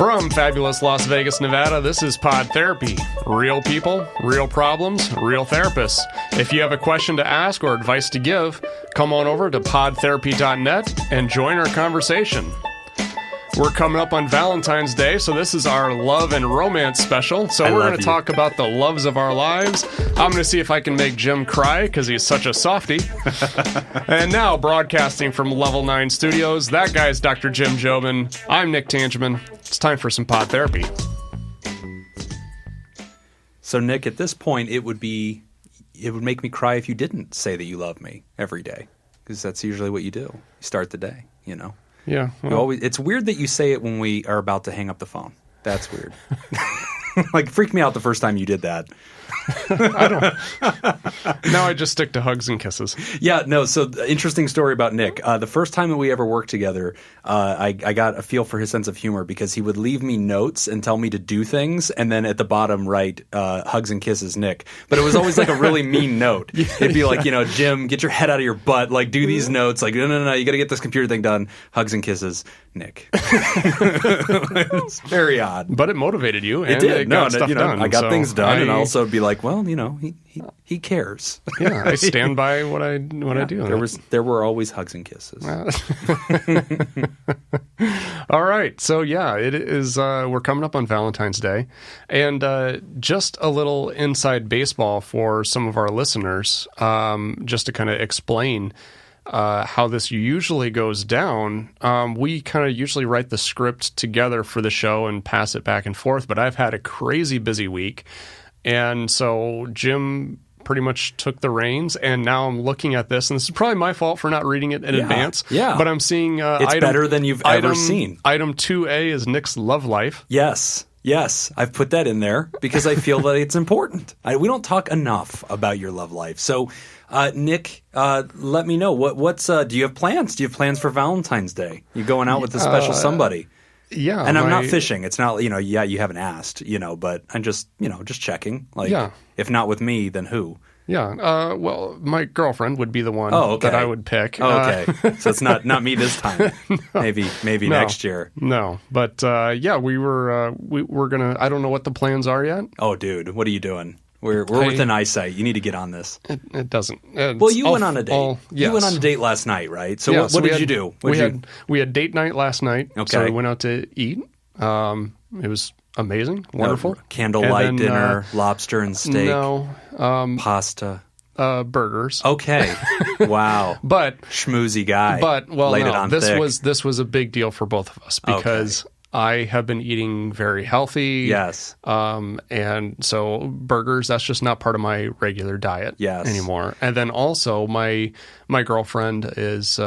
From fabulous Las Vegas, Nevada, this is Pod Therapy. Real people, real problems, real therapists. If you have a question to ask or advice to give, come on over to podtherapy.net and join our conversation. We're coming up on Valentine's Day, so this is our love and romance special. So we're going to talk about the loves of our lives. I'm going to see if I can make Jim cry because he's such a softie. And now, broadcasting from Level 9 Studios, that guy's Dr. Jim Jobin. I'm Nick Tangeman. It's time for some Pod Therapy. So, Nick, at this point, it would make me cry if you didn't say that you love me every day, because that's usually what you do. You start the day, you know. Yeah. Well, it's weird that you say it when we are about to hang up the phone. That's weird. Like, freaked me out the first time you did that. I don't. Now I just stick to hugs and kisses. Yeah, no, so interesting story about Nick. The first time that we ever worked together, I got a feel for his sense of humor because he would leave me notes and tell me to do things, and then at the bottom write, hugs and kisses, Nick. But it was always like a really mean note. It'd be like, Jim, get your head out of your butt, like do these notes, like, no, you got to get this computer thing done, hugs and kisses, Nick. It's very odd. But it motivated you. And it did. It got stuff done. I got things done, and also be like, well, he cares. Yeah, I stand by what I do. There were always hugs and kisses. All right, so yeah, it is. We're coming up on Valentine's Day, and just a little inside baseball for some of our listeners, just to kind of explain how this usually goes down. We kind of usually write the script together for the show and pass it back and forth, but I've had a crazy busy week. And so Jim pretty much took the reins, and now I'm looking at this, and this is probably my fault for not reading it in advance. Yeah. But I'm seeing it's better than you've ever seen. Item 2A is Nick's love life. Yes, I've put that in there because I feel that it's important. We don't talk enough about your love life. So, Nick, let me know. What's do you have plans? Do you have plans for Valentine's Day? You going out with a special somebody? Yeah. And I'm not fishing. It's not, you haven't asked, but I'm just checking. Like, if not with me, then who? Yeah. Well, my girlfriend would be the one that I would pick. Oh, okay. So it's not me this time. No. Maybe next year. No. But, we're going to, I don't know what the plans are yet. Oh, dude. What are you doing? We're within eyesight. You need to get on this. It doesn't. Well, you went on a date. Yes. You went on a date last night, right? So what did you do? We had date night last night. Okay. So we went out to eat. It was amazing, wonderful. Candlelight dinner, lobster and steak. No. Pasta. Burgers. Okay. Wow. But schmoozy guy. But laid it on thick. This was a big deal for both of us because I have been eating very healthy. Yes. And so burgers, that's just not part of my regular diet anymore. And then also my girlfriend is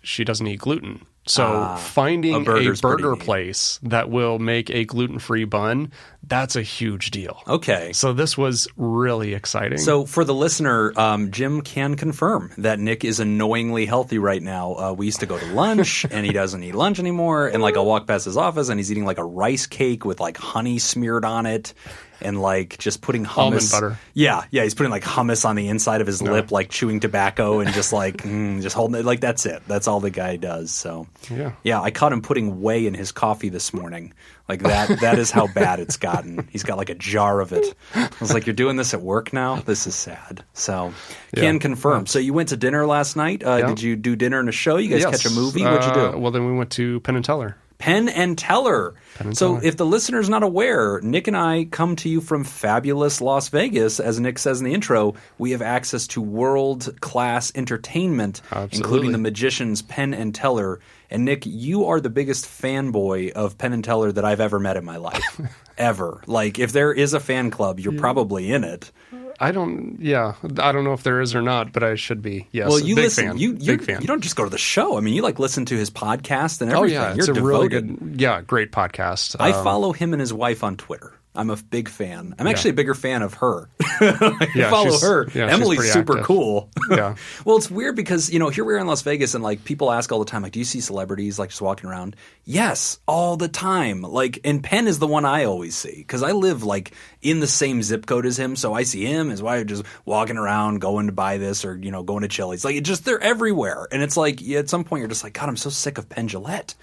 she doesn't eat gluten. So finding a burger place that will make a gluten-free bun, that's a huge deal. Okay. So this was really exciting. So for the listener, Jim can confirm that Nick is annoyingly healthy right now. We used to go to lunch, and he doesn't eat lunch anymore. And I'll walk past his office, and he's eating like a rice cake with like honey smeared on it. And like just putting hummus. Almond butter. Yeah. He's putting like hummus on the inside of his lip, like chewing tobacco and just like just holding it. Like that's it. That's all the guy does. So yeah. I caught him putting whey in his coffee this morning. Like that is how bad it's gotten. He's got like a jar of it. I was like, you're doing this at work now? This is sad. So can confirm. Yeah. So you went to dinner last night. Did you do dinner and a show? You guys catch a movie? What'd you do? Well, then we went to Penn and Teller. Penn and Teller. So if the listener's not aware, Nick and I come to you from fabulous Las Vegas. As Nick says in the intro, we have access to world-class entertainment, including the magicians Penn and Teller. And Nick, you are the biggest fanboy of Penn and Teller that I've ever met in my life. Ever. Like, if there is a fan club, you're probably in it. I don't know if there is or not, but I should be. Yes. Well, you big listen. Fan. You big fan. You don't just go to the show. I mean, you listen to his podcast and everything. Oh yeah, you're it's a devoted. really good, great podcast. I follow him and his wife on Twitter. I'm a big fan. I'm actually a bigger fan of her. I follow her. Yeah, Emily's super active. Cool. Yeah. Well, it's weird because, here we are in Las Vegas and like people ask all the time, like, do you see celebrities like just walking around? Yes, all the time. Like, and Penn is the one I always see because I live like in the same zip code as him. So I see him, his wife just walking around, going to buy this or, going to Chili's. Like, they're everywhere. And it's like, at some point you're just like, God, I'm so sick of Penn Jillette.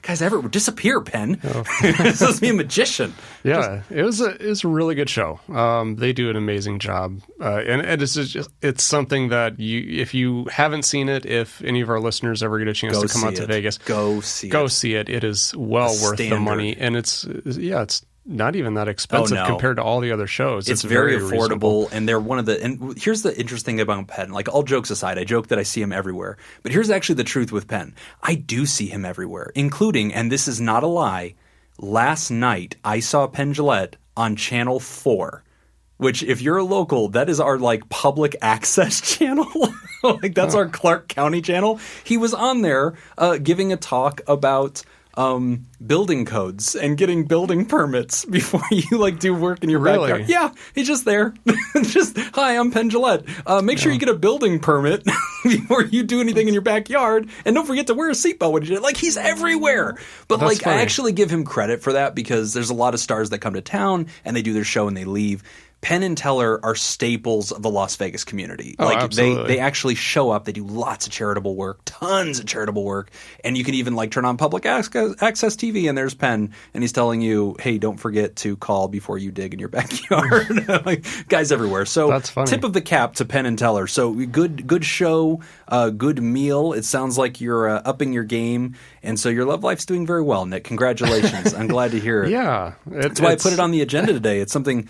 Guys everywhere. Disappear, Penn. Oh. This supposed to be a magician. Yeah, it was a really good show. They do an amazing job, and it's something that if you haven't seen it, if any of our listeners ever get a chance to come out to Vegas, go see it. It is well worth the money, and it's not even that expensive compared to all the other shows. It's very affordable, reasonable. And they're one of the. And here's the interesting thing about Penn. Like, all jokes aside, I joke that I see him everywhere, but here's actually the truth with Penn. I do see him everywhere, including, and this is not a lie, last night I saw Penn Jillette on Channel 4. Which, if you're a local, that is our like public access channel. Like, that's our Clark County channel. He was on there giving a talk about building codes and getting building permits before you like do work in your backyard. Yeah, he's just there. Just, hi, I'm Penn Jillette. Make sure you get a building permit before you do anything in your backyard, and don't forget to wear a seatbelt when you do it. Like, he's everywhere. But that's like funny. I actually give him credit for that, because there's a lot of stars that come to town and they do their show and they leave. Penn and Teller are staples of the Las Vegas community. Oh, like, absolutely. they actually show up. They do lots of charitable work, tons of charitable work. And you can even like turn on public access TV, and there's Penn, and he's telling you, hey, don't forget to call before you dig in your backyard. Like, guys everywhere. So that's funny. Tip of the cap to Penn and Teller. So good show, good meal. It sounds like you're upping your game. And so your love life's doing very well, Nick. Congratulations. I'm glad to hear it. Yeah. That's why I put it on the agenda today. It's something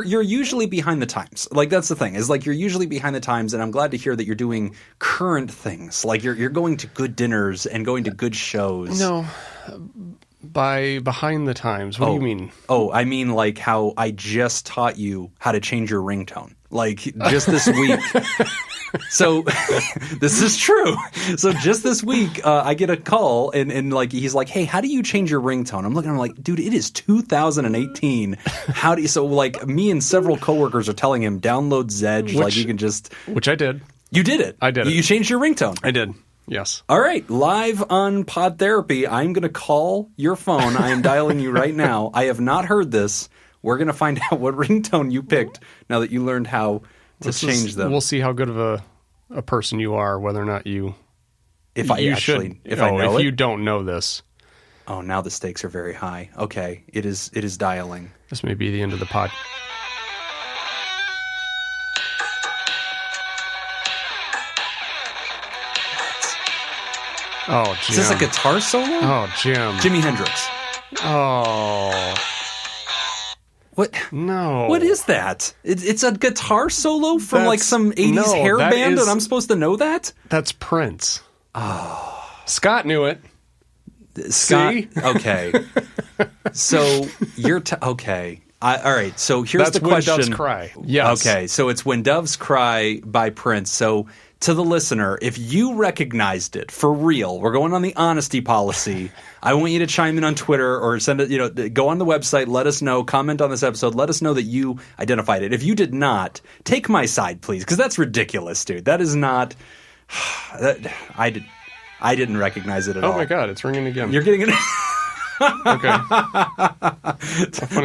you're usually behind the times. Like, that's the thing, is like you're usually behind the times, and I'm glad to hear that you're doing current things. Like, you're going to good dinners and going to good shows. No. By behind the times, what do you mean? Oh, I mean like how I just taught you how to change your ringtone. Like, just this week. So this is true. So just this week, I get a call and like he's like, "Hey, how do you change your ringtone?" I'm looking. I'm like, "Dude, it is 2018. How do you?" So like me and several coworkers are telling him, "Download Zedge." Like, you can just. Which I did. You did it. I did it. You changed your ringtone. I did. Yes. All right. Live on Pod Therapy, I'm going to call your phone. I am dialing you right now. I have not heard this. We're going to find out what ringtone you picked now that you learned how to change them. We'll see how good of a person you are, whether or not you. If I know if it? you don't know this. Oh, now the stakes are very high. Okay. It is dialing. This may be the end of the pod. Oh, Jim. Is this a guitar solo? Oh, Jim. Jimi Hendrix. Oh. What? No. What is that? It's a guitar solo from like some 80s hair band, and I'm supposed to know that? That's Prince. Oh. Scott knew it. Scott? See? Okay. So you're... okay. All right. So here's the question. That's When Doves Cry. Yes. Okay. So it's When Doves Cry by Prince. So... to the listener, if you recognized it for real, we're going on the honesty policy. I want you to chime in on Twitter or send it, go on the website, let us know, comment on this episode, let us know that you identified it. If you did not, take my side, please, because that's ridiculous, dude. That is not. I didn't recognize it at all. Oh my God, it's ringing again. You're getting it. Okay.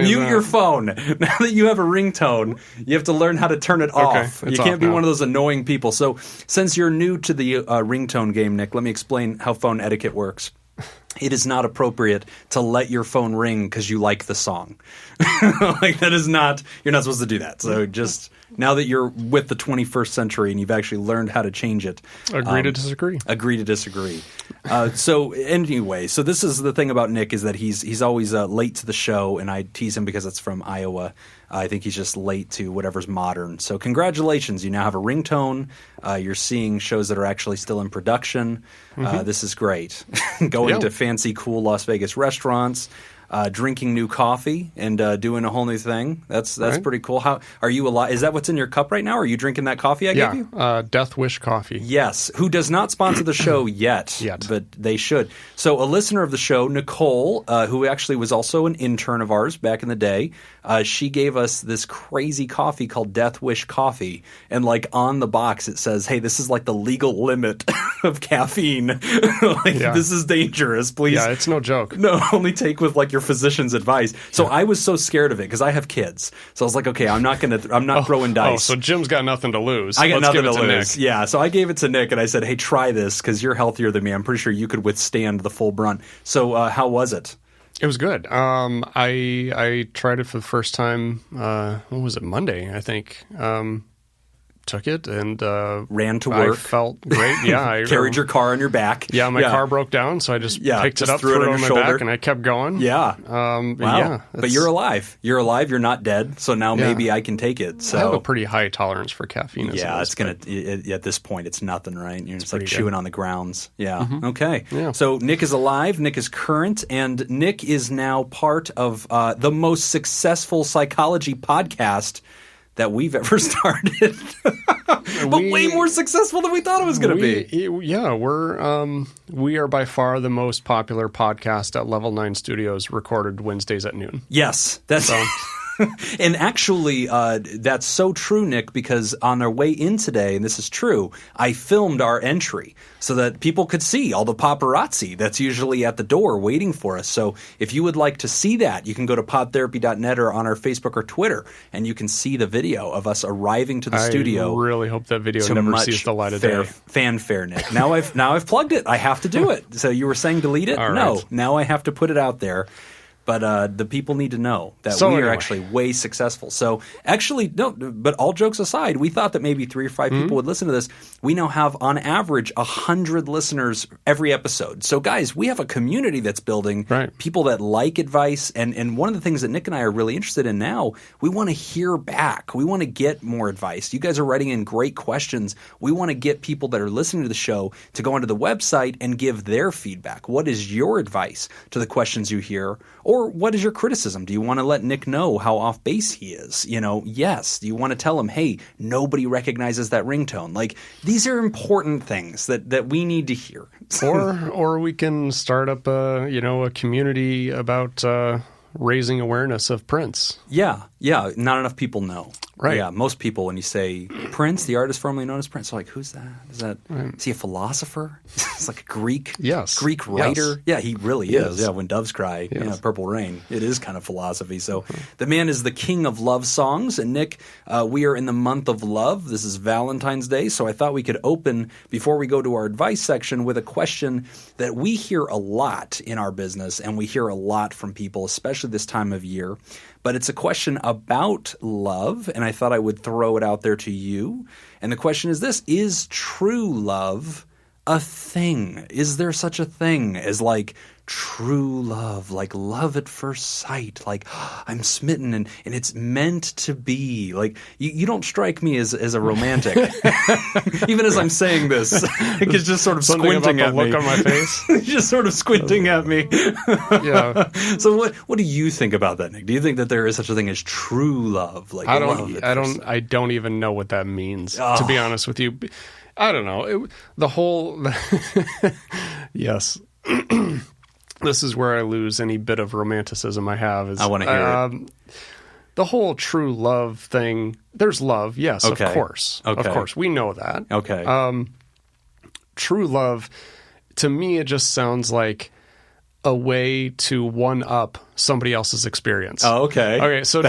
Mute your phone. Now that you have a ringtone, you have to learn how to turn it off. You can't be one of those annoying people. So since you're new to the ringtone game, Nick, let me explain how phone etiquette works. It is not appropriate to let your phone ring because you like the song. Like, that is not – you're not supposed to do that. So just – now that you're with the 21st century and you've actually learned how to change it. Agree to disagree. Agree to disagree. So anyway, so this is the thing about Nick, is that he's always late to the show, and I tease him because it's from Iowa. I think he's just late to whatever's modern. So congratulations. You now have a ringtone. You're seeing shows that are actually still in production. This is great. Going to fancy, cool Las Vegas restaurants. Drinking new coffee and doing a whole new thing. That's right. Pretty cool. How are you alive? Is that what's in your cup right now? Are you drinking that coffee I gave you? Death Wish coffee. Yes. Who does not sponsor the show yet, but they should. So a listener of the show, Nicole, who actually was also an intern of ours back in the day, she gave us this crazy coffee called Death Wish coffee. And like on the box it says, hey, this is like the legal limit of caffeine. This is dangerous. Please. Yeah, it's no joke. No, only take with like your physician's advice. So I was so scared of it because I have kids. So I was like, okay, I'm not throwing dice. Oh, so Jim's got nothing to lose. I got Let's nothing give it to to lose. Nick. Yeah, so I gave it to Nick, and I said, hey, try this because you're healthier than me. I'm pretty sure you could withstand the full brunt. So how was it? It was good. I tried it for the first time. What was it? Monday, I think. Took it and ran to work. I felt great. Yeah, I carried your car on your back. Yeah, my car broke down, so I just picked it up, threw it on my back, and I kept going. Yeah. Wow. Yeah, but you're alive. You're alive. You're not dead. So now maybe I can take it. So I have a pretty high tolerance for caffeine. Yeah, it's gonna. At this point, it's nothing, right? You're just like chewing on the grounds. Yeah. Mm-hmm. Okay. Yeah. So Nick is alive. Nick is current, and Nick is now part of the most successful psychology podcast that we've ever started, but way more successful than we thought it was going to be. Yeah, we are by far the most popular podcast at Level 9 Studios, recorded Wednesdays at noon. Yes, that's and actually, that's so true, Nick, because on our way in today, and this is true, I filmed our entry so that people could see all the paparazzi that's usually at the door waiting for us. So if you would like to see that, you can go to podtherapy.net or on our Facebook or Twitter, and you can see the video of us arriving to the studio. I really hope that video never sees the light of day. Fanfare, Nick. Now I've plugged it. I have to do it. So you were saying delete it? All no. Right. Now I have to put it out there. But the people need to know that we are actually way successful. So actually, no, but all jokes aside, we thought that maybe 3 or 5 people would listen to this. We now have, on average, 100 listeners every episode. So guys, we have a community that's building, people that like advice. And one of the things that Nick and I are really interested in now, we want to hear back. We want to get more advice. You guys are writing in great questions. We want to get people that are listening to the show to go onto the website and give their feedback. What is your advice to the questions you hear? Or what is your criticism? Do you want to let Nick know how off base he is? Yes. Do you want to tell him, hey, nobody recognizes that ringtone? Like, these are important things that we need to hear. or we can start up a community about raising awareness of Prince. Yeah. Not enough people know. Right. Yeah. Most people, when you say Prince, the artist formerly known as Prince, are like, who's that? Is he a philosopher? It's like a Greek writer. Yes. Yeah, he really is. Yeah, When Doves Cry, Purple Rain. It is kind of philosophy. So the man is the king of love songs. And Nick, we are in the month of love. This is Valentine's Day. So I thought we could open, before we go to our advice section, with a question that we hear a lot in our business, and we hear a lot from people, especially this time of year. But it's a question about love, and I thought I would throw it out there to you. And the question is this: is true love a thing? Is there such a thing as like true love, like love at first sight, like I'm smitten and it's meant to be? Like you don't strike me as a romantic. Even as I'm saying this, it's just sort of squinting at me. Look on my face. Just sort of squinting at me. Yeah. So what do you think about that, Nick? Do you think that there is such a thing as true love? Like I don't even know what that means, to be honest with you. I don't know. Yes. This is where I lose any bit of romanticism I have. I want to hear it. The whole true love thing, there's love, yes, okay. Of course. Okay. Of course, we know that. Okay. True love, to me, it just sounds like a way to one-up somebody else's experience. Oh, okay. Okay, so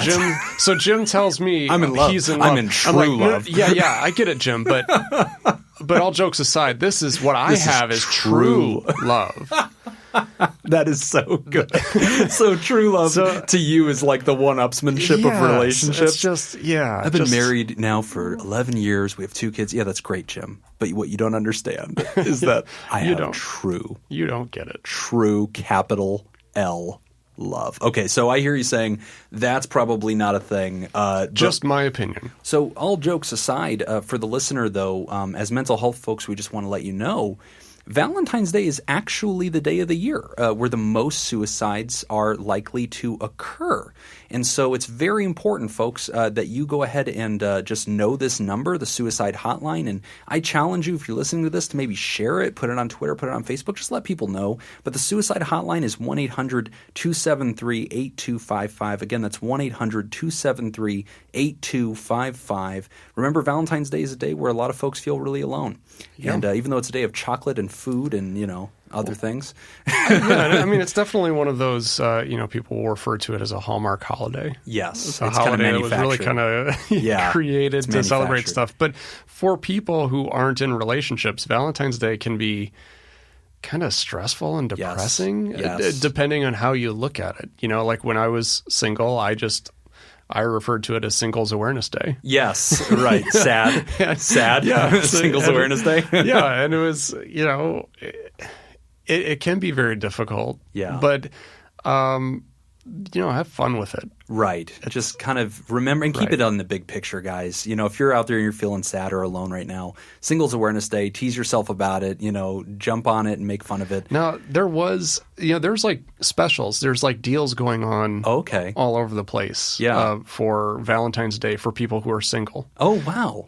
Jim tells me I'm in love. He's in love. I'm in true love. Yeah, I get it, Jim, but all jokes aside, this is what I have is true love. That is so good. So true love to you is like the one-upsmanship of relationships. It's just, I've been married now for 11 years. We have 2 kids. Yeah, that's great, Jim. But what you don't understand is that You don't get it. True, capital L, love. Okay, so I hear you saying that's probably not a thing. Just my opinion. So all jokes aside, for the listener, though, as mental health folks, we just want to let you know, Valentine's Day is actually the day of the year where the most suicides are likely to occur. And so it's very important, folks, that you go ahead and just know this number, the suicide hotline. And I challenge you, if you're listening to this, to maybe share it, put it on Twitter, put it on Facebook, just let people know. But the suicide hotline is 1-800-273-8255. Again, that's 1-800-273-8255. Remember, Valentine's Day is a day where a lot of folks feel really alone. Yeah. And even though it's a day of chocolate and food and, other things. Yeah, I mean, it's definitely one of those, people will refer to it as a Hallmark holiday. Yes. It's a holiday that was really kind of created to celebrate stuff. But for people who aren't in relationships, Valentine's Day can be kind of stressful and depressing, depending on how you look at it. Like when I was single, I referred to it as Singles Awareness Day. Yes, right. Sad. Sad. Yeah. Singles Awareness Day. Yeah, and it was, it can be very difficult. Yeah. But, have fun with it. Right. Just kind of remember and keep it on the big picture, guys. If you're out there and you're feeling sad or alone right now, Singles Awareness Day, tease yourself about it, jump on it and make fun of it. Now, there's like specials. There's like deals going on all over the place for Valentine's Day for people who are single. Oh, wow.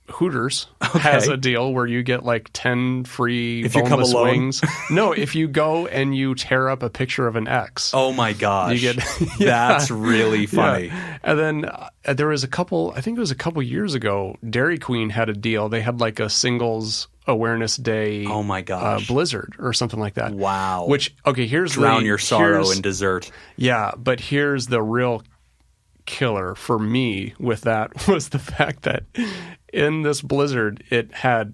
Hooters has a deal where you get like 10 free boneless wings. No, if you go and you tear up a picture of an ex. Oh my gosh. You get, That's really funny. Yeah. And then there was I think it was a couple years ago, Dairy Queen had a deal. They had like a Singles Awareness Day oh my gosh. Blizzard or something like that. Wow. Which, here's Drown your sorrow in dessert. Yeah, but here's the real killer for me with that was the fact that in this Blizzard, it had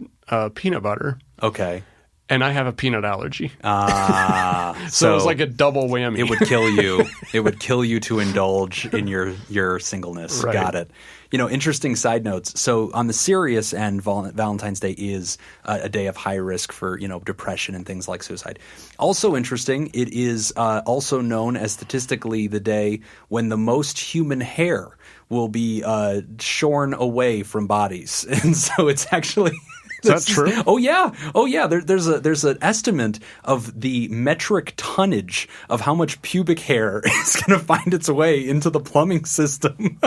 peanut butter. Okay. And I have a peanut allergy. So it was like a double whammy. It would kill you. It would kill you to indulge in your singleness. Right. Got it. Interesting side notes. So on the serious end, Valentine's Day is a day of high risk for, depression and things like suicide. Also interesting, it is also known as statistically the day when the most human hair will be shorn away from bodies. And so it's actually... Is that true? Oh yeah. There's an estimate of the metric tonnage of how much pubic hair is going to find its way into the plumbing system.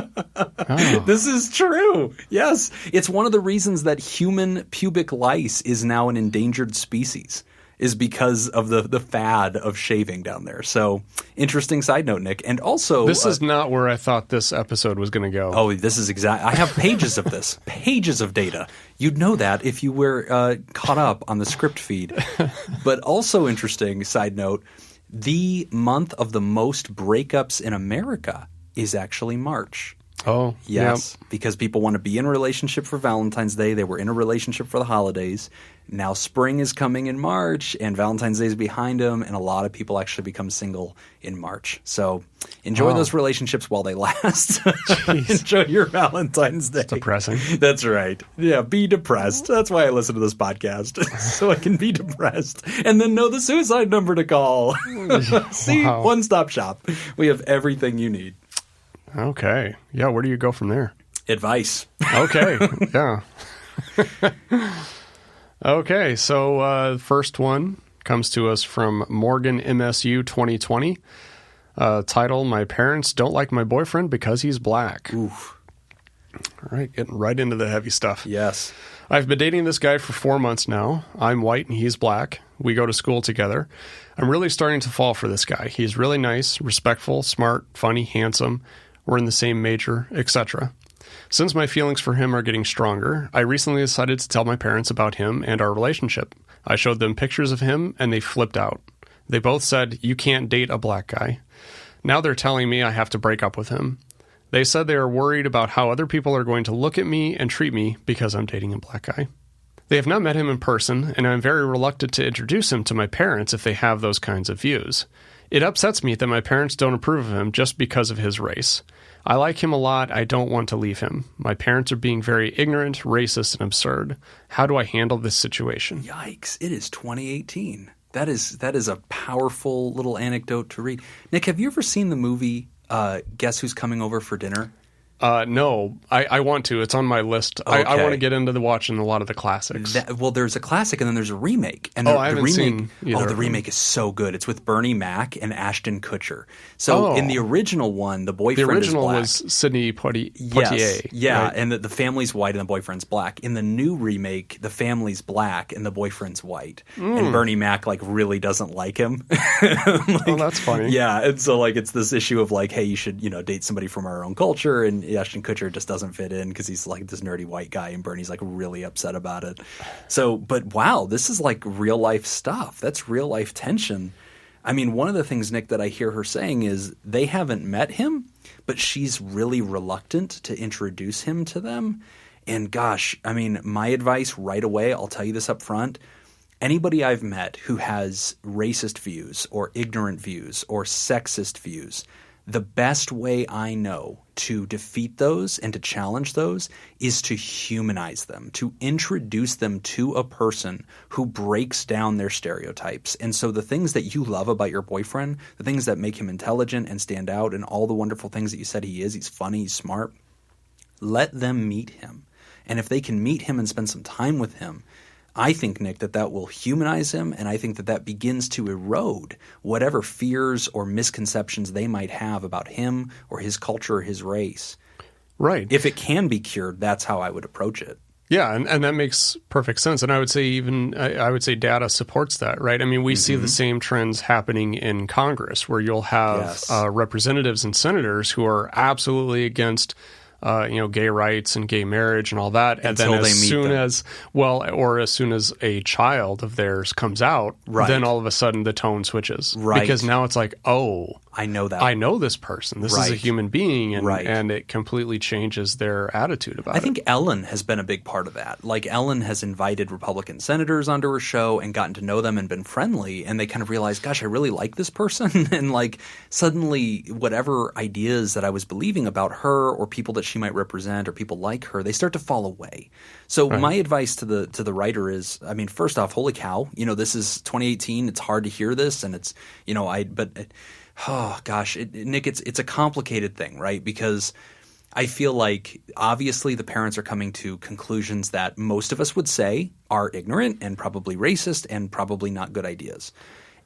This is true. Yes, it's one of the reasons that human pubic lice is now an endangered species. Is because of the fad of shaving down there. So, interesting side note, Nick. And also... This is not where I thought this episode was going to go. Oh, this is exact. I have pages of this. Pages of data. You'd know that if you were caught up on the script feed. But also interesting side note, the month of the most breakups in America is actually March. Oh, yes, because people want to be in a relationship for Valentine's Day. They were in a relationship for the holidays. Now spring is coming in March, and Valentine's Day is behind them, and a lot of people actually become single in March. So enjoy those relationships while they last. Enjoy your Valentine's Day. It's depressing. That's right. Yeah, be depressed. That's why I listen to this podcast, so I can be depressed and then know the suicide number to call. See, one-stop shop. We have everything you need. Okay. Yeah, where do you go from there? Advice. Okay. Yeah. Okay, so first one comes to us from Morgan MSU 2020. Title, My Parents Don't Like My Boyfriend Because He's Black. Oof. All right, getting right into the heavy stuff. Yes. I've been dating this guy for 4 months now. I'm white and he's black. We go to school together. I'm really starting to fall for this guy. He's really nice, respectful, smart, funny, handsome. We're in the same major, etc. Since my feelings for him are getting stronger, I recently decided to tell my parents about him and our relationship. I showed them pictures of him, and they flipped out. They both said, "You can't date a black guy." Now they're telling me I have to break up with him. They said they are worried about how other people are going to look at me and treat me because I'm dating a black guy. They have not met him in person, and I'm very reluctant to introduce him to my parents if they have those kinds of views. It upsets me that my parents don't approve of him just because of his race. I like him a lot. I don't want to leave him. My parents are being very ignorant, racist, and absurd. How do I handle this situation? Yikes. It is 2018. That is a powerful little anecdote to read. Nick, have you ever seen the movie Guess Who's Coming Over for Dinner? No, I want to. It's on my list. Okay. I want to get into watching a lot of the classics. Well, there's a classic and then there's a remake. And I haven't seen either. The remake is so good. It's with Bernie Mac and Ashton Kutcher. So in the original one, the boyfriend is black. The original was Sidney Poitier. Yes. Yeah, right? and the family's white and the boyfriend's black. In the new remake, the family's black and the boyfriend's white. And Bernie Mac really doesn't like him. Oh, that's funny. Yeah, and so it's this issue of hey, you should date somebody from our own culture and Ashton Kutcher just doesn't fit in because he's like this nerdy white guy, and Bernie's like really upset about it. So, but wow, this is like real life stuff. That's real life tension. I mean, one of the things, Nick, that I hear her saying is they haven't met him, but she's really reluctant to introduce him to them. And gosh, I mean, my advice right away, I'll tell you this up front. Anybody I've met who has racist views or ignorant views or sexist views, the best way I know to defeat those and to challenge those is to humanize them, to introduce them to a person who breaks down their stereotypes. And so the things that you love about your boyfriend, the things that make him intelligent and stand out, and all the wonderful things that you said he is, he's funny, he's smart, let them meet him. And if they can meet him and spend some time with him, I think, Nick, that will humanize him, and I think that begins to erode whatever fears or misconceptions they might have about him or his culture or his race. Right. If it can be cured, that's how I would approach it. Yeah, and that makes perfect sense. And I would say I would say data supports that, right? I mean, we see the same trends happening in Congress where you'll have representatives and senators who are absolutely against gay rights and gay marriage and all that. And Until then as soon as a child of theirs comes out, then all of a sudden the tone switches. Right. Because now it's like, oh, I know that. I know this person. This is a human being. And it completely changes their attitude about it. I think Ellen has been a big part of that. Like Ellen has invited Republican senators onto her show and gotten to know them and been friendly. And they kind of realized, gosh, I really like this person. And like suddenly whatever ideas that I was believing about her or people that she might represent or people like her, they start to fall away. So my advice to the writer is, I mean, first off, holy cow, this is 2018. It's hard to hear this, and it's, oh gosh, Nick, it's a complicated thing, right? Because I feel like obviously the parents are coming to conclusions that most of us would say are ignorant and probably racist and probably not good ideas.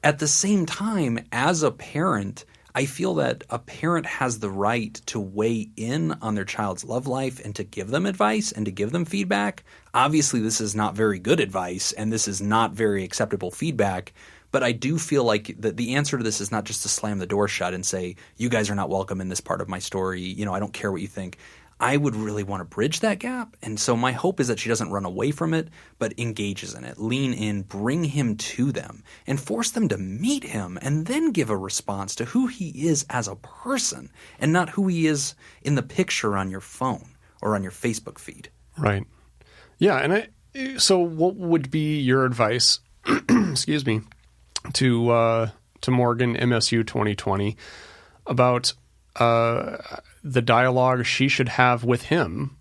At the same time, as a parent, I feel that a parent has the right to weigh in on their child's love life and to give them advice and to give them feedback. Obviously, this is not very good advice and this is not very acceptable feedback, but I do feel like the answer to this is not just to slam the door shut and say, you guys are not welcome in this part of my story. I don't care what you think. I would really want to bridge that gap. And so my hope is that she doesn't run away from it, but engages in it, lean in, bring him to them, and force them to meet him, and then give a response to who he is as a person and not who he is in the picture on your phone or on your Facebook feed. Right. Yeah. So what would be your advice, excuse me, to Morgan, MSU 2020, about the dialogue she should have with him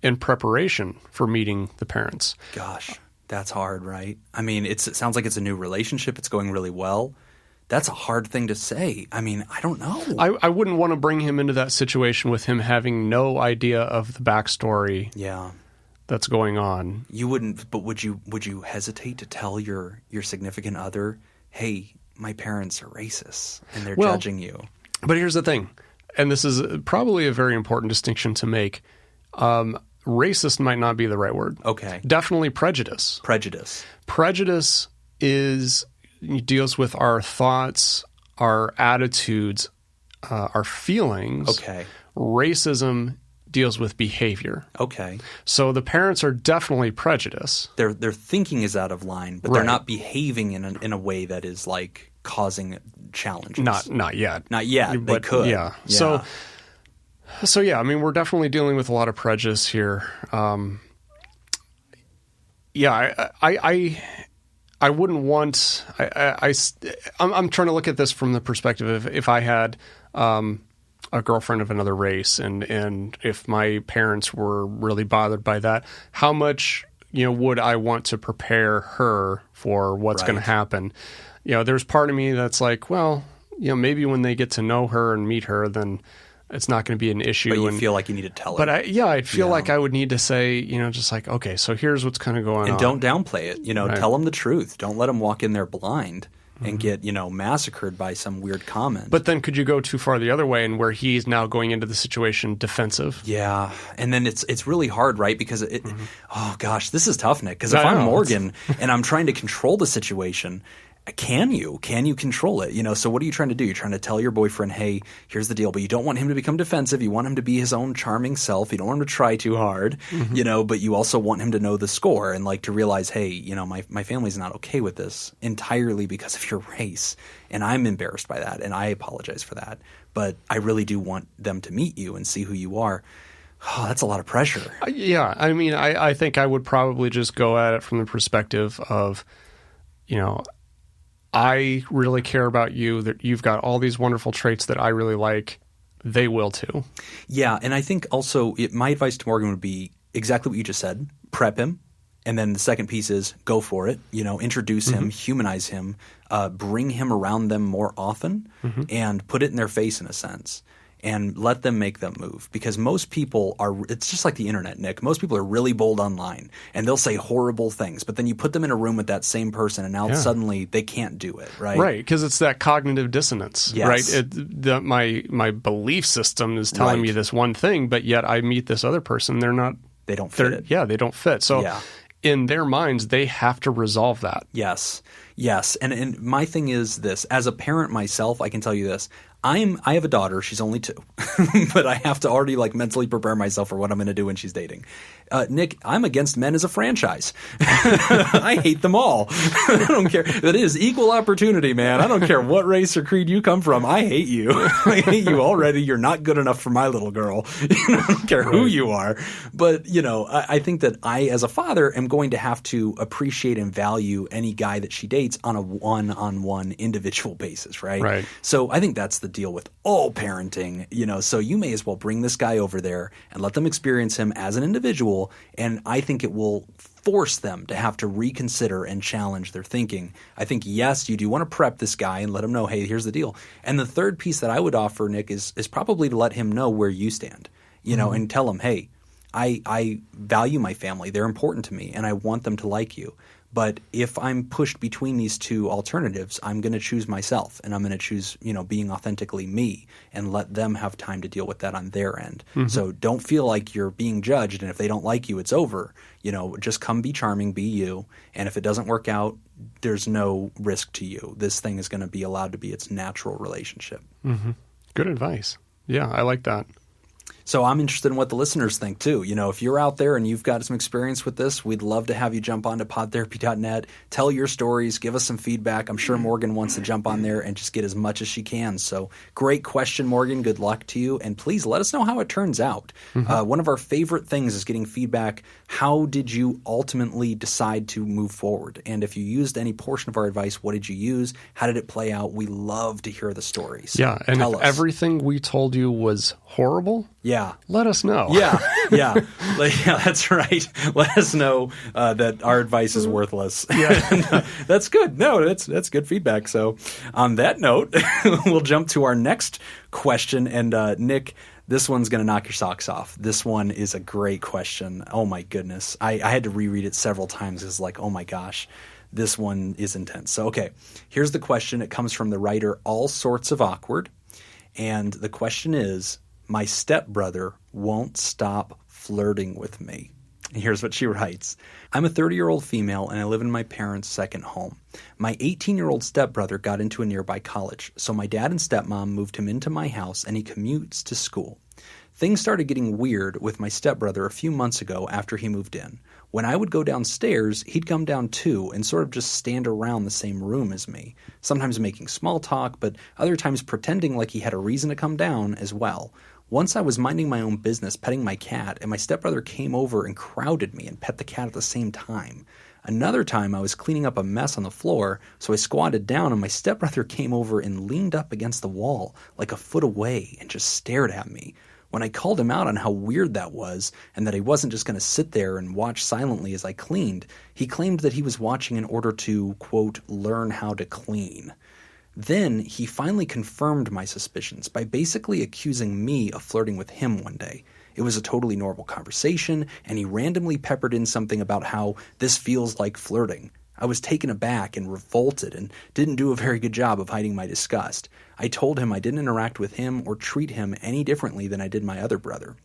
in preparation for meeting the parents? Gosh, that's hard, right? I mean, it sounds like it's a new relationship. It's going really well. That's a hard thing to say. I mean, I don't know. I wouldn't want to bring him into that situation with him having no idea of the backstory that's going on. You wouldn't, but would you hesitate to tell your significant other, hey, my parents are racist and they're judging you? But here's the thing. And this is probably a very important distinction to make. Racist might not be the right word. Okay. Definitely prejudice. Prejudice deals with our thoughts, our attitudes, our feelings. Okay. Racism deals with behavior. Okay. So the parents are definitely prejudiced. Their thinking is out of line, but they're not behaving in a way that is like causing challenges. Not yet. Not yet. But they could. Yeah. So yeah, I mean, we're definitely dealing with a lot of prejudice here. I wouldn't want. I'm trying to look at this from the perspective of if I had a girlfriend of another race, and if my parents were really bothered by that, how much would I want to prepare her for what's going to happen? There's part of me that's like, well, maybe when they get to know her and meet her, then it's not going to be an issue. But you feel like you need to tell her. But I'd feel like I would need to say, just like, okay, so here's what's kind of going on. And don't downplay it. Tell them the truth. Don't let them walk in there blind and get, massacred by some weird comment. But then could you go too far the other way, and where he's now going into the situation defensive? Yeah. And then it's really hard, right? Because oh gosh, this is tough, Nick. Because if I'm Morgan and I'm trying to control the situation, can you control it? So what are you trying to do? You're trying to tell your boyfriend, hey, here's the deal, but you don't want him to become defensive. You want him to be his own charming self. You don't want him to try too hard, but you also want him to know the score and like to realize, hey, my family's not okay with this entirely because of your race. And I'm embarrassed by that. And I apologize for that. But I really do want them to meet you and see who you are. Oh, that's a lot of pressure. Yeah. I mean, I think I would probably just go at it from the perspective of, I really care about you, that you've got all these wonderful traits that I really like. They will too. Yeah. And I think also my advice to Morgan would be exactly what you just said. Prep him. And then the second piece is go for it. Introduce him, humanize him, bring him around them more often and put it in their face in a sense. And let them make that move, because most people it's just like the internet, Nick. Most people are really bold online and they'll say horrible things, but then you put them in a room with that same person and now suddenly they can't do it, right? Right, because it's that cognitive dissonance, right? My belief system is telling me this one thing, but yet I meet this other person, they don't fit it. Yeah, they don't fit. So in their minds, they have to resolve that. Yes. And my thing is this, as a parent myself, I can tell you this. I have a daughter. She's only 2, but I have to already mentally prepare myself for what I'm going to do when she's dating. Nick, I'm against men as a franchise. I hate them all. I don't care. It is equal opportunity, man. I don't care what race or creed you come from. I hate you. I hate you already. You're not good enough for my little girl. I don't care who you are. But, I think that I, as a father, am going to have to appreciate and value any guy that she dates on a one-on-one individual basis, right? Right. So I think that's the deal with all parenting, so you may as well bring this guy over there and let them experience him as an individual, and I think it will force them to have to reconsider and challenge their thinking. I think, yes, you do want to prep this guy and let him know, hey, here's the deal. And the third piece that I would offer, Nick, is probably to let him know where you stand, and tell him, hey, I value my family. They're important to me, and I want them to like you. But if I'm pushed between these two alternatives, I'm going to choose myself, and I'm going to choose, being authentically me, and let them have time to deal with that on their end. So don't feel like you're being judged, and if they don't like you, it's over. Just come be charming, be you, and if it doesn't work out, there's no risk to you. This thing is going to be allowed to be its natural relationship. Good advice. Yeah, I like that. So I'm interested in what the listeners think too. If you're out there and you've got some experience with this, we'd love to have you jump onto podtherapy.net, tell your stories, give us some feedback. I'm sure Morgan wants to jump on there and just get as much as she can. So great question, Morgan. Good luck to you. And please let us know how it turns out. One of our favorite things is getting feedback. How did you ultimately decide to move forward? And if you used any portion of our advice, what did you use? How did it play out? We love to hear the stories. Yeah, and if everything we told you was horrible, let us know. Yeah, that's right. Let us know that our advice is worthless. That's good. No, that's good feedback. So on that note, we'll jump to our next question. And Nick, this one's going to knock your socks off. This one is a great question. Oh, my goodness. I had to reread it several times. It's like, oh, my gosh. This one is intense. So, okay, here's the question. It comes from the writer All Sorts of Awkward. And the question is, my stepbrother won't stop flirting with me. And here's what she writes. I'm a 30-year-old female and I live in my parents' second home. My 18-year-old stepbrother got into a nearby college, so my dad and stepmom moved him into my house and he commutes to school. Things started getting weird with my stepbrother a few months ago after he moved in. When I would go downstairs, he'd come down too and sort of just stand around the same room as me, sometimes making small talk, but other times pretending like he had a reason to come down as well. Once I was minding my own business, petting my cat, and my stepbrother came over and crowded me and pet the cat at the same time. Another time I was cleaning up a mess on the floor, so I squatted down and my stepbrother came over and leaned up against the wall, like a foot away, and just stared at me. When I called him out on how weird that was, and that he wasn't just going to sit there and watch silently as I cleaned, he claimed that he was watching in order to, quote, learn how to clean. Then he finally confirmed my suspicions by basically accusing me of flirting with him one day. It was a totally normal conversation, and he randomly peppered in something about how this feels like flirting. I was taken aback and revolted and didn't do a very good job of hiding my disgust. I told him I didn't interact with him or treat him any differently than I did my other brother.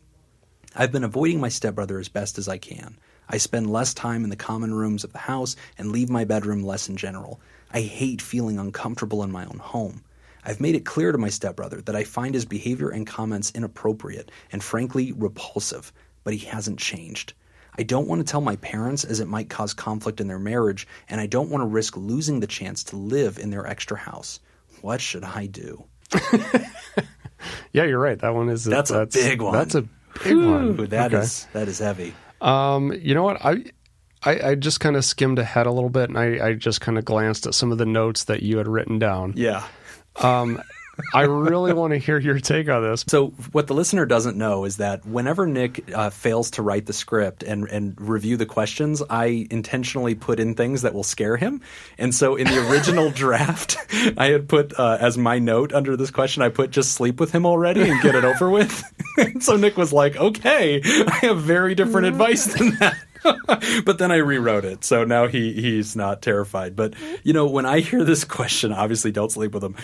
I've been avoiding my stepbrother as best as I can. I spend less time in the common rooms of the house and leave my bedroom less in general. I hate feeling uncomfortable in my own home. I've made it clear to my stepbrother that I find his behavior and comments inappropriate and frankly repulsive, but he hasn't changed. I don't want to tell my parents as it might cause conflict in their marriage, and I don't want to risk losing the chance to live in their extra house. What should I do? Yeah, you're right. That one is that's a big one. That's a big one. That is heavy. You know what? I just kind of skimmed ahead a little bit, and I just kind of glanced at some of the notes that you had written down. Yeah. I really want to hear your take on this. So what the listener doesn't know is that whenever Nick fails to write the script and review the questions, I intentionally put in things that will scare him. And so in the original draft, I had put as my note under this question, I put just sleep with him already and get it over with. And so Nick was like, okay, I have very different advice than that. But then I rewrote it, so now he's not terrified. But, when I hear this question, obviously don't sleep with him.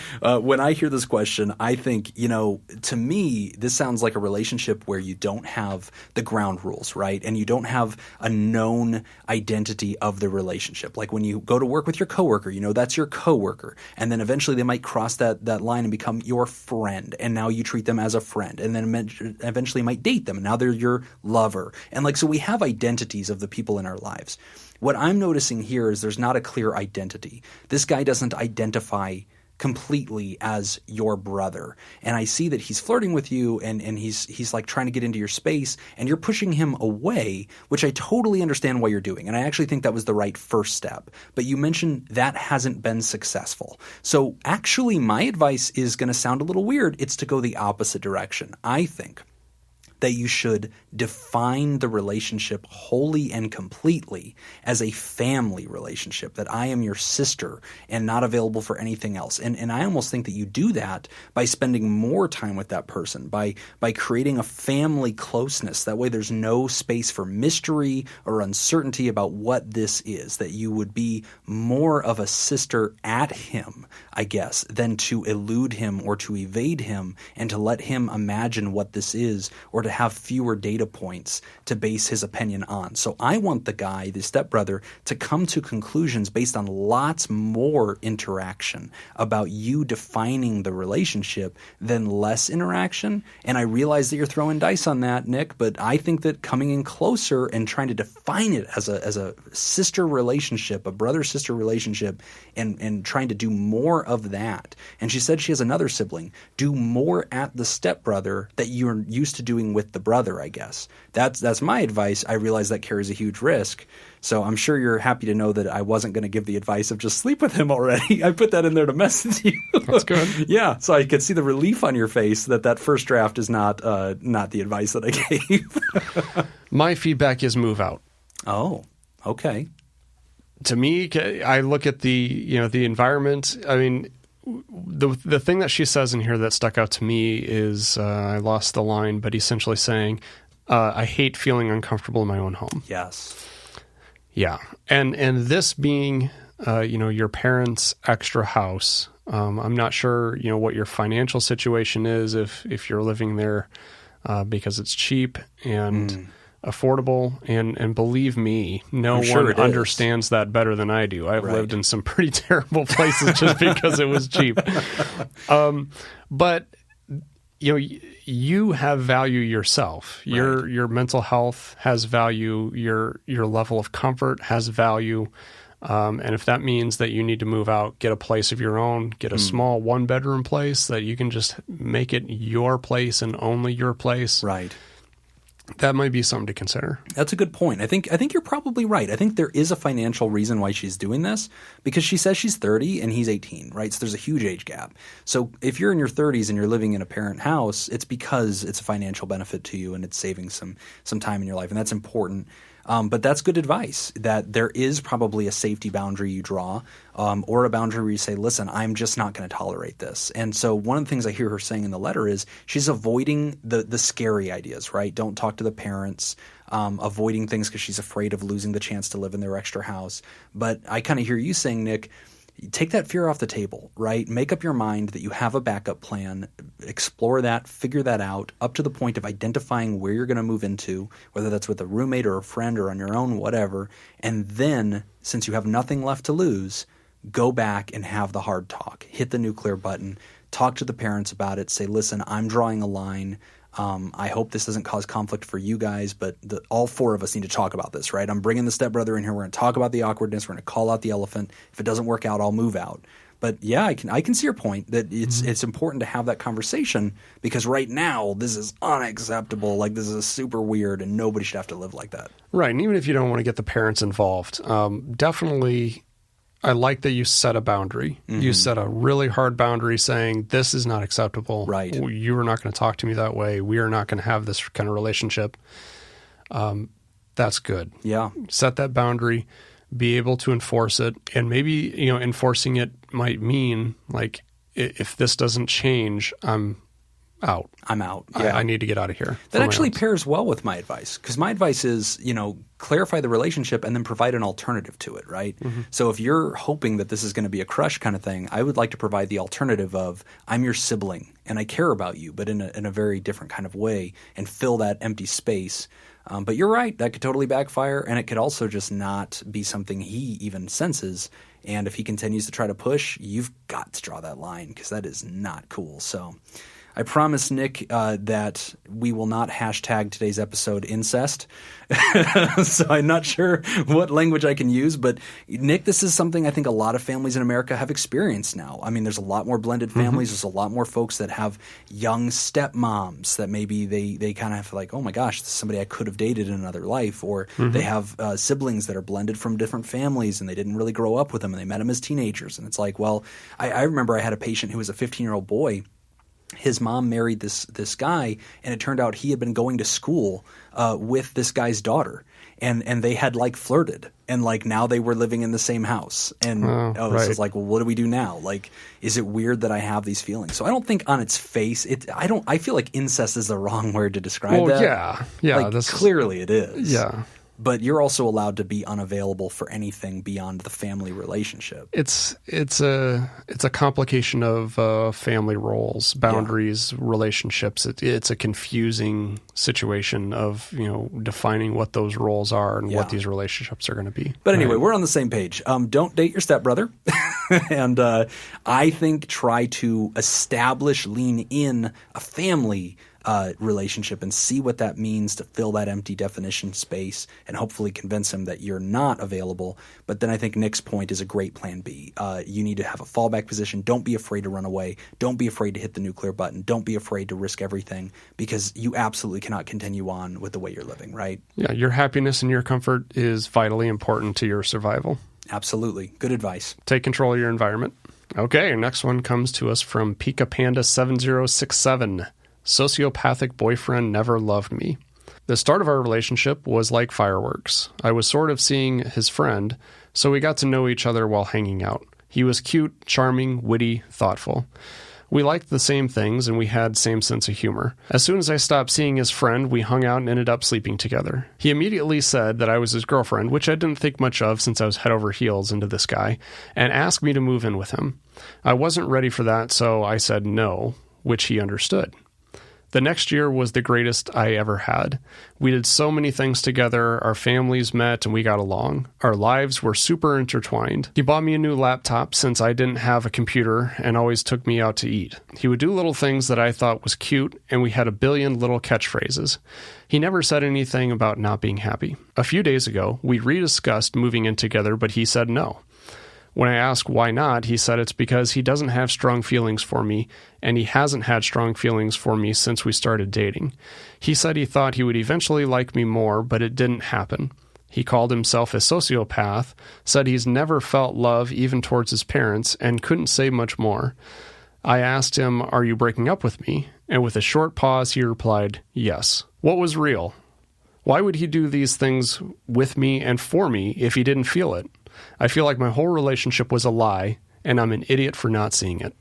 When I hear this question, I think, to me, this sounds like a relationship where you don't have the ground rules, right? And you don't have a known identity of the relationship. Like when you go to work with your coworker, that's your coworker. And then eventually they might cross that line and become your friend. And now you treat them as a friend. And then eventually you might date them. And now they're your lover. And so we have identities of the people in our lives. What I'm noticing here is there's not a clear identity. This guy doesn't identify completely as your brother. And I see that he's flirting with you and he's like trying to get into your space and you're pushing him away, which I totally understand why you're doing. And I actually think that was the right first step. But you mentioned that hasn't been successful. So actually my advice is going to sound a little weird. It's to go the opposite direction. I think that you should define the relationship wholly and completely as a family relationship, that I am your sister and not available for anything else. And I almost think that you do that by spending more time with that person, by creating a family closeness. That way there's no space for mystery or uncertainty about what this is, that you would be more of a sister at him, I guess, than to elude him or to evade him and to let him imagine what this is or to have fewer data points to base his opinion on. So I want the guy, the stepbrother, to come to conclusions based on lots more interaction about you defining the relationship than less interaction. And I realize that you're throwing dice on that, Nick, but I think that coming in closer and trying to define it as a sister relationship, a brother-sister relationship, and trying to do more of that. And she said she has another sibling. Do more at the stepbrother that you're used to doing with the brother, I guess. That's my advice. I realize that carries a huge risk. So I'm sure you're happy to know that I wasn't going to give the advice of just sleep with him already. I put that in there to mess with you. That's good. Yeah, so I could see the relief on your face that first draft is not the advice that I gave. My feedback is move out. Oh, okay. To me, I look at the environment. I mean, the thing that she says in here that stuck out to me is I lost the line, but essentially saying, I hate feeling uncomfortable in my own home. Yes. Yeah. And this being, your parents' extra house, I'm not sure, what your financial situation is if you're living there because it's cheap and affordable. And believe me, no one understands that better than I do. I've lived in some pretty terrible places just because it was cheap. But you have value yourself. Your mental health has value. Your level of comfort has value. And if that means that you need to move out, get a place of your own, get a small 1-bedroom place that you can just make it your place and only your place. Right. That might be something to consider. That's a good point. I think you're probably right. I think there is a financial reason why she's doing this because she says she's 30 and he's 18, right? So there's a huge age gap. So if you're in your 30s and you're living in a parent house, it's because it's a financial benefit to you and it's saving some time in your life, and that's important. But that's good advice, that there is probably a safety boundary you draw or a boundary where you say, listen, I'm just not going to tolerate this. And so one of the things I hear her saying in the letter is she's avoiding the scary ideas, right? Don't talk to the parents, avoiding things because she's afraid of losing the chance to live in their extra house. But I kind of hear you saying, Nick, take that fear off the table, right? Make up your mind that you have a backup plan, explore that, figure that out, up to the point of identifying where you're going to move into, whether that's with a roommate or a friend or on your own, whatever. And then, since you have nothing left to lose, go back and have the hard talk. Hit the nuclear button. Talk to the parents about it. Say, listen, I'm drawing a line. I hope this doesn't cause conflict for you guys, but all four of us need to talk about this, right? I'm bringing the stepbrother in here. We're going to talk about the awkwardness. We're going to call out the elephant. If it doesn't work out, I'll move out. But yeah, I can see your point that it's important to have that conversation, because right now this is unacceptable. Like, this is super weird, and nobody should have to live like that. Right. And even if you don't want to get the parents involved, definitely I like that you set a boundary. Mm-hmm. You set a really hard boundary saying, this is not acceptable. Right. You are not going to talk to me that way. We are not going to have this kind of relationship. That's good. Yeah. Set that boundary, be able to enforce it. And maybe, enforcing it might mean, like, if this doesn't change, I'm out. Yeah. I need to get out of here. That actually pairs well with my advice, because my advice is, clarify the relationship and then provide an alternative to it, right? Mm-hmm. So if you're hoping that this is going to be a crush kind of thing, I would like to provide the alternative of, I'm your sibling and I care about you, but in a very different kind of way, and fill that empty space. But you're right, that could totally backfire, and it could also just not be something he even senses. And if he continues to try to push, you've got to draw that line, because that is not cool. So I promise, Nick, that we will not hashtag today's episode incest. So I'm not sure what language I can use. But, Nick, this is something I think a lot of families in America have experienced now. I mean, there's a lot more blended families. Mm-hmm. There's a lot more folks that have young stepmoms that maybe they kind of have like, oh, my gosh, this is somebody I could have dated in another life. Or they have siblings that are blended from different families, and they didn't really grow up with them, and they met them as teenagers. And it's like, well, I remember I had a patient who was a 15-year-old boy. His mom married this guy, and it turned out he had been going to school with this guy's daughter, and they had like flirted, and like now they were living in the same house. And right. So it's like, well, what do we do now? Like, is it weird that I have these feelings? So I don't think on its face, I feel like incest is the wrong word to describe that. Yeah. Like, clearly it is. Yeah. But you're also allowed to be unavailable for anything beyond the family relationship. It's a complication of family roles, boundaries, relationships. It's a confusing situation of defining what those roles are and what these relationships are going to be. But anyway, we're on the same page. Don't date your stepbrother, and I think try to lean in a family relationship and see what that means to fill that empty definition space, and hopefully convince him that you're not available. But then I think Nick's point is a great plan B. You need to have a fallback position. Don't be afraid to run away. Don't be afraid to hit the nuclear button. Don't be afraid to risk everything, because you absolutely cannot continue on with the way you're living, right? Yeah, your happiness and your comfort is vitally important to your survival. Absolutely. Good advice. Take control of your environment. Okay, our next one comes to us from Pika Panda 7067. Sociopathic boyfriend never loved me. The start of our relationship was like fireworks. I was sort of seeing his friend, so we got to know each other while hanging out. He was cute, charming, witty, thoughtful. We liked the same things, and we had same sense of humor. As soon as I stopped seeing his friend, we hung out and ended up sleeping together. He immediately said that I was his girlfriend, which I didn't think much of since I was head over heels into this guy, and asked me to move in with him. I wasn't ready for that, so I said no, which he understood. The next year was the greatest I ever had. We did so many things together, our families met, and we got along. Our lives were super intertwined. He bought me a new laptop since I didn't have a computer, and always took me out to eat. He would do little things that I thought was cute, and we had a billion little catchphrases. He never said anything about not being happy. A few days ago, we rediscussed moving in together, but he said no. When I asked why not, he said it's because he doesn't have strong feelings for me, and he hasn't had strong feelings for me since we started dating. He said he thought he would eventually like me more, but it didn't happen. He called himself a sociopath, said he's never felt love even towards his parents, and couldn't say much more. I asked him, "Are you breaking up with me?" And with a short pause, he replied, "Yes." What was real? Why would he do these things with me and for me if he didn't feel it? I feel like my whole relationship was a lie, and I'm an idiot for not seeing it.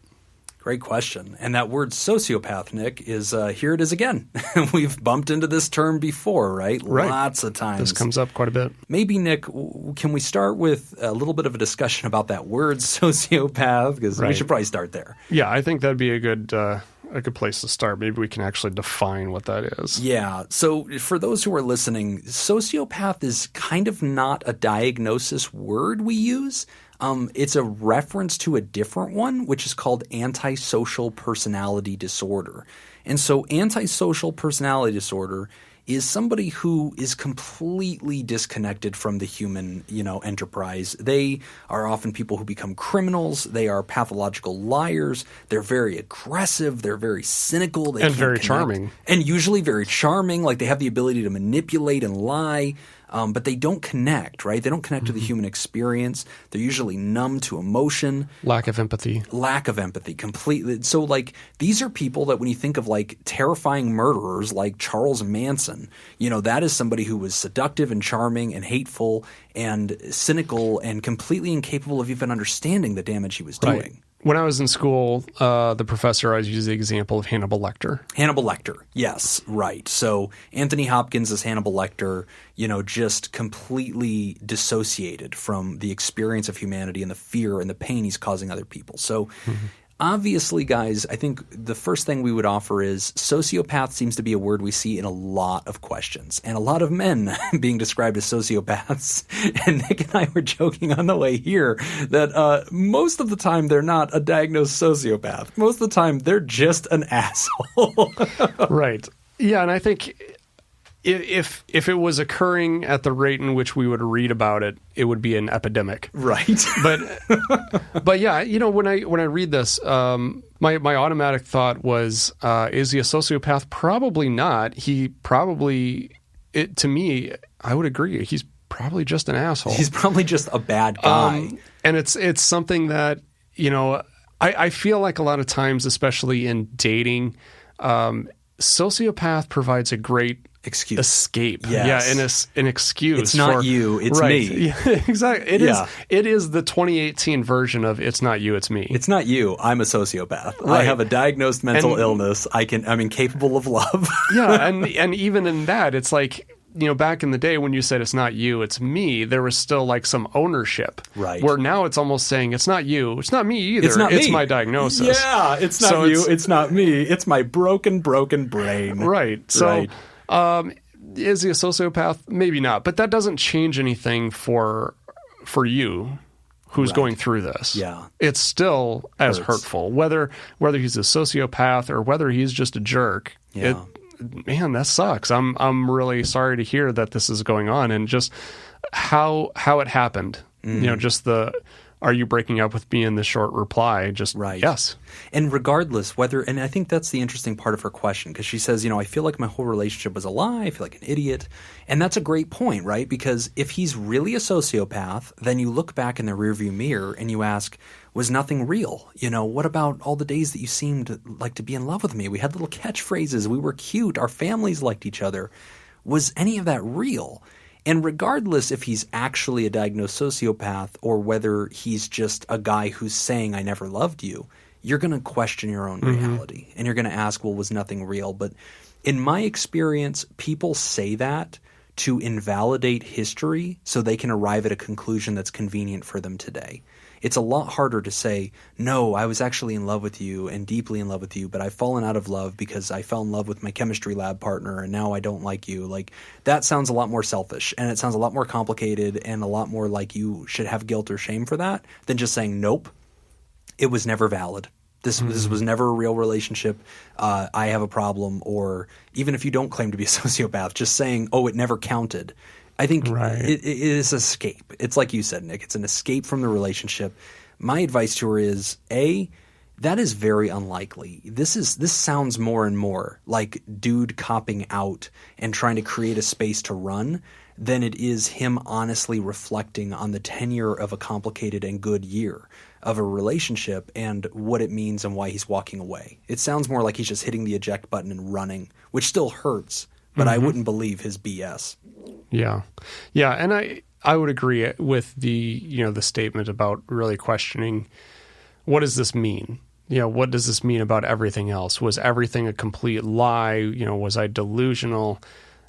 Great question. And that word sociopath, Nick, is here it is again. We've bumped into this term before, right? Lots of times. This comes up quite a bit. Maybe, Nick, can we start with a little bit of a discussion about that word sociopath? Because we should probably start there. Yeah, I think that'd be a good place to start. Maybe we can actually define what that is. Yeah. So for those who are listening, sociopath is kind of not a diagnosis word we use. It's a reference to a different one, which is called antisocial personality disorder. And so antisocial personality disorder is somebody who is completely disconnected from the human, enterprise. They are often people who become criminals. They are pathological liars. They're very aggressive. They're very cynical. They and can't very connect. charming. And usually very charming. Like they have the ability to manipulate and lie. But they don't connect, right? They don't connect to the human experience. They're usually numb to emotion. Lack of empathy, completely. So, like, these are people that when you think of, like, terrifying murderers like Charles Manson, that is somebody who was seductive and charming and hateful and cynical and completely incapable of even understanding the damage he was doing. Right. When I was in school, the professor always used the example of Hannibal Lecter. Hannibal Lecter, yes, right. So Anthony Hopkins as Hannibal Lecter, just completely dissociated from the experience of humanity and the fear and the pain he's causing other people. So obviously, guys, I think the first thing we would offer is sociopath seems to be a word we see in a lot of questions and a lot of men being described as sociopaths. And Nick and I were joking on the way here that most of the time they're not a diagnosed sociopath. Most of the time they're just an asshole. Right. Yeah, and I think if it was occurring at the rate in which we would read about it, it would be an epidemic. Right. But yeah, when I read this, my automatic thought was, is he a sociopath? Probably not. To me, I would agree. He's probably just an asshole. He's probably just a bad guy. And it's something that, I feel like a lot of times, especially in dating, sociopath provides a great escape. Yes. Yeah, and an excuse. It's not you, it's right. me. Yeah, exactly. It is the 2018 version of it's not you, it's me. It's not you. I'm a sociopath. Right. I have a diagnosed mental illness. I'm incapable of love. Yeah, and even in that, it's like, back in the day when you said it's not you, it's me, there was still like some ownership. Right. Where now it's almost saying it's not you, it's not me either. It's not it's me. my diagnosis. Yeah, it's not you, it's not me. It's my broken brain. Right. So Right. Is he a sociopath? Maybe not. But that doesn't change anything for you who's going through this. Yeah. It's still as hurtful. Whether he's a sociopath or whether he's just a jerk. Yeah. Man, that sucks. I'm really sorry to hear that this is going on, and just how it happened. Just are you breaking up with me in the short reply? Just yes. And regardless and I think that's the interesting part of her question, because she says, I feel like my whole relationship was a lie. I feel like an idiot. And that's a great point, right? Because if he's really a sociopath, then you look back in the rearview mirror and you ask, was nothing real? What about all the days that you seemed like to be in love with me? We had little catchphrases. We were cute. Our families liked each other. Was any of that real? And regardless if he's actually a diagnosed sociopath or whether he's just a guy who's saying, I never loved you, you're going to question your own reality. And you're going to ask, well, was nothing real? But in my experience, people say that to invalidate history so they can arrive at a conclusion that's convenient for them today. It's a lot harder to say, no, I was actually in love with you and deeply in love with you, but I've fallen out of love because I fell in love with my chemistry lab partner and now I don't like you. Like, that sounds a lot more selfish, and it sounds a lot more complicated and a lot more like you should have guilt or shame for that than just saying, nope, it was never valid. This was never a real relationship. I have a problem. Or even if you don't claim to be a sociopath, just saying, oh, it never counted. I think it is escape. It's like you said, Nick. It's an escape from the relationship. My advice to her is, that is very unlikely. This sounds more and more like dude copping out and trying to create a space to run than it is him honestly reflecting on the tenure of a complicated and good year of a relationship and what it means and why he's walking away. It sounds more like he's just hitting the eject button and running, which still hurts, but I wouldn't believe his BS. Yeah. Yeah. And I would agree with the statement about really questioning, what does this mean? What does this mean about everything else? Was everything a complete lie? Was I delusional?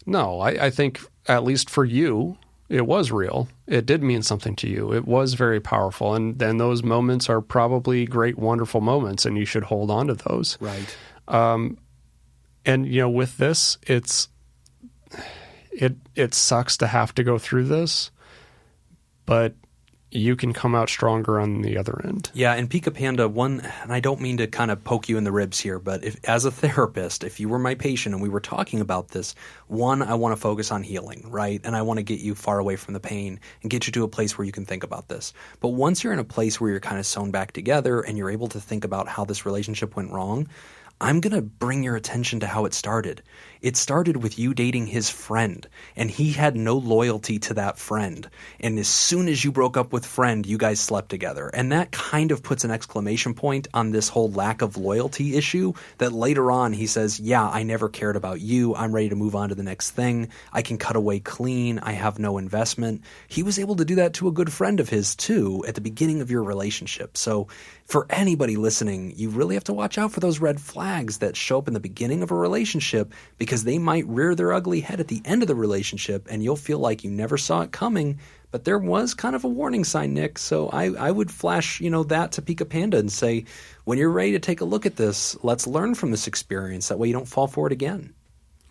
No, I think at least for you, it was real. It did mean something to you. It was very powerful. And then those moments are probably great, wonderful moments, and you should hold on to those. Right. And, with this, it sucks to have to go through this, but you can come out stronger on the other end. Yeah, and Pika Panda, and I don't mean to kind of poke you in the ribs here, but as a therapist, if you were my patient and we were talking about this, I want to focus on healing, right? And I want to get you far away from the pain and get you to a place where you can think about this. But once you're in a place where you're kind of sewn back together and you're able to think about how this relationship went wrong, I'm going to bring your attention to how it started. It started with you dating his friend, and he had no loyalty to that friend. And as soon as you broke up with friend, you guys slept together. And that kind of puts an exclamation point on this whole lack of loyalty issue that later on he says, yeah, I never cared about you. I'm ready to move on to the next thing. I can cut away clean. I have no investment. He was able to do that to a good friend of his too at the beginning of your relationship. So for anybody listening, you really have to watch out for those red flags that show up in the beginning of a relationship, because they might rear their ugly head at the end of the relationship and you'll feel like you never saw it coming. But there was kind of a warning sign, Nick. So I would flash, that to Pika Panda and say, when you're ready to take a look at this, let's learn from this experience. That way you don't fall for it again.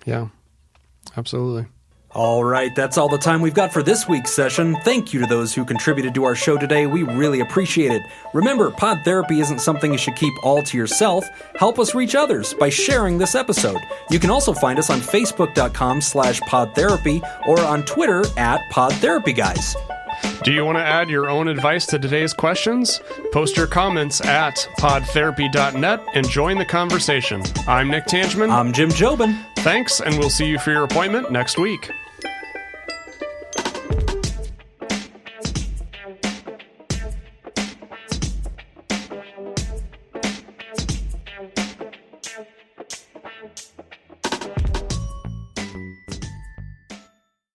Yeah, absolutely. All right, that's all the time we've got for this week's session. Thank you to those who contributed to our show today. We really appreciate it. Remember, pod therapy isn't something you should keep all to yourself. Help us reach others by sharing this episode. You can also find us on Facebook.com/podtherapy or on Twitter @podtherapyguys. Do you want to add your own advice to today's questions? Post your comments at podtherapy.net and join the conversation. I'm Nick Tangeman. I'm Jim Jobin. Thanks, and we'll see you for your appointment next week.